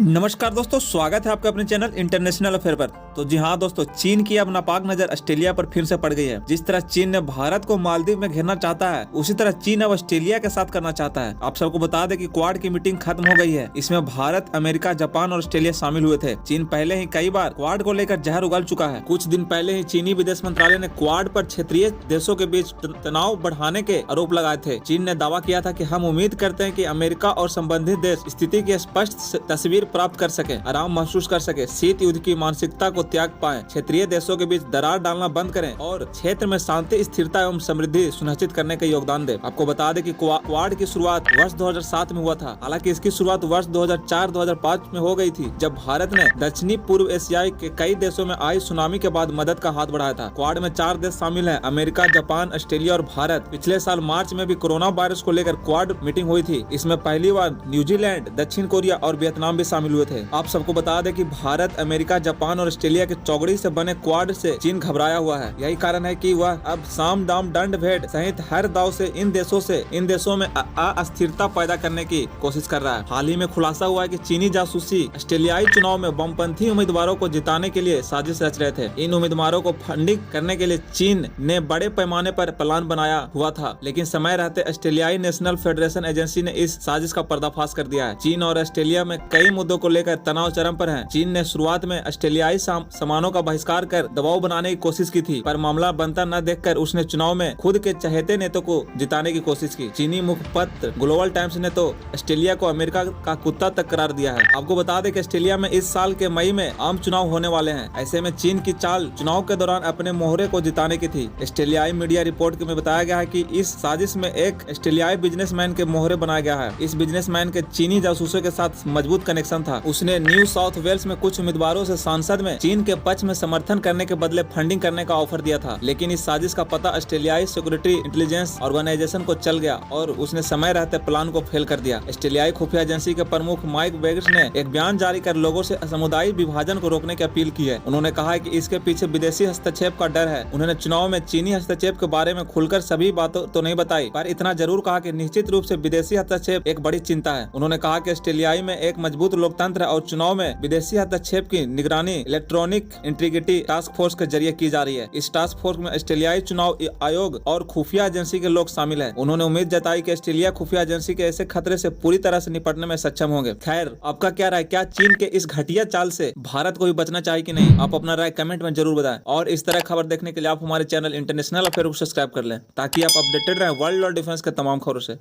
नमस्कार दोस्तों, स्वागत है आपका अपने चैनल इंटरनेशनल अफेयर पर। तो जी हाँ दोस्तों, चीन की अब नापाक नजर ऑस्ट्रेलिया पर फिर से पड़ गई है। जिस तरह चीन ने भारत को मालदीव में घेरना चाहता है, उसी तरह चीन अब ऑस्ट्रेलिया के साथ करना चाहता है। आप सबको बता दें कि क्वाड की मीटिंग खत्म हो गई है। इसमें भारत, अमेरिका, जापान और ऑस्ट्रेलिया शामिल हुए थे। चीन पहले ही कई बार क्वाड को लेकर जहर उगल चुका है। कुछ दिन पहले ही चीनी विदेश मंत्रालय ने क्वाड पर क्षेत्रीय देशों के बीच तनाव बढ़ाने के आरोप लगाए थे। चीन ने दावा किया था कि हम उम्मीद करते हैं कि अमेरिका और संबंधित देश स्थिति की स्पष्ट तस्वीर प्राप्त कर सके, आराम महसूस कर सके, शीत युद्ध की मानसिकता को त्याग पाएं, क्षेत्रीय देशों के बीच दरार डालना बंद करें और क्षेत्र में शांति, स्थिरता एवं समृद्धि सुनिश्चित करने का योगदान दें। आपको बता दें कि क्वाड की शुरुआत वर्ष 2007 में हुआ था। हालांकि इसकी शुरुआत वर्ष 2004-2005 में हो गई थी, जब भारत ने दक्षिणी पूर्व एशियाई के कई देशों में आई सुनामी के बाद मदद का हाथ बढ़ाया था। क्वाड में 4 देश शामिल हैं: अमेरिका, जापान, ऑस्ट्रेलिया और भारत। पिछले साल मार्च में भी कोरोना वायरस को लेकर क्वाड मीटिंग हुई थी। इसमें पहली बार न्यूजीलैंड, दक्षिण कोरिया और वियतनाम भी शामिल हुए थे। आप सबको बता दें कि भारत, अमेरिका, जापान और ऑस्ट्रेलिया के चौगड़ी से बने क्वाड से चीन घबराया हुआ है। यही कारण है कि वह अब साम दाम दंड भेद सहित हर दाव से इन देशों में अस्थिरता पैदा करने की कोशिश कर रहा है। हाल ही में खुलासा हुआ है कि चीनी जासूसी ऑस्ट्रेलियाई चुनाव में वामपंथी उम्मीदवारों को जिताने के लिए साजिश रच रहे थे। इन उम्मीदवारों को फंडिंग करने के लिए चीन ने बड़े पैमाने पर प्लान बनाया हुआ था, लेकिन समय रहते ऑस्ट्रेलियाई नेशनल फेडरेशन एजेंसी ने इस साजिश का पर्दाफाश कर दिया है। चीन और ऑस्ट्रेलिया में कई मुद्दों को लेकर तनाव चरम पर है। चीन ने शुरुआत में ऑस्ट्रेलियाई सामानों का बहिष्कार कर दबाव बनाने की कोशिश की थी, पर मामला बनता न देखकर उसने चुनाव में खुद के चहेते नेता को जिताने की कोशिश की। चीनी मुखपत्र ग्लोबल टाइम्स ने तो ऑस्ट्रेलिया को अमेरिका का कुत्ता तक करार दिया है। आपको बता दें कि ऑस्ट्रेलिया में इस साल के मई में आम चुनाव होने वाले हैं। ऐसे में चीन की चाल चुनाव के दौरान अपने मोहरे को जिताने की थी। ऑस्ट्रेलियाई मीडिया रिपोर्ट में बताया गया है कि इस साजिश में एक ऑस्ट्रेलियाई बिजनेसमैन के मोहरे बनाया गया है। इस बिजनेसमैन के चीनी जासूसों के साथ मजबूत कनेक्शन था। उसने न्यू साउथ वेल्स में कुछ उम्मीदवारों से संसद में चीन के पक्ष में समर्थन करने के बदले फंडिंग करने का ऑफर दिया था। लेकिन इस साजिश का पता ऑस्ट्रेलियाई सिक्योरिटी इंटेलिजेंस ऑर्गेनाइजेशन को चल गया और उसने समय रहते प्लान को फेल कर दिया। ऑस्ट्रेलियाई खुफिया एजेंसी के प्रमुख माइक वेग्स ने एक बयान जारी कर लोगों से समुदाय विभाजन को रोकने की अपील की है। उन्होंने कहा है कि इसके पीछे विदेशी हस्तक्षेप का डर है। उन्होंने चुनाव में चीनी हस्तक्षेप के बारे में खुलकर सभी बातों तो नहीं बताई, पर इतना जरूर कहा कि निश्चित रूप से विदेशी हस्तक्षेप एक बड़ी चिंता है। उन्होंने कहा कि ऑस्ट्रेलियाई में एक मजबूत लोकतंत्र है और चुनाव में विदेशी हस्तक्षेप की निगरानी इलेक्ट्रॉनिक इंटीग्रिटी टास्क फोर्स के जरिए की जा रही है। इस टास्क फोर्स में ऑस्ट्रेलियाई चुनाव आयोग और खुफिया एजेंसी के लोग शामिल हैं। उन्होंने उम्मीद जताई कि ऑस्ट्रेलिया खुफिया एजेंसी के ऐसे खतरे से पूरी तरह से निपटने में सक्षम होंगे। खैर, आपका क्या राय? क्या चीन के इस घटिया चाल से भारत को भी बचना चाहिए कि नहीं? आप अपना राय कमेंट में जरूर बताएं और इस तरह खबर देखने के लिए आप हमारे चैनल इंटरनेशनल अफेयर को सब्सक्राइब कर लें, ताकि आप अपडेटेड रहें वर्ल्ड और डिफेंस के तमाम खबरों से।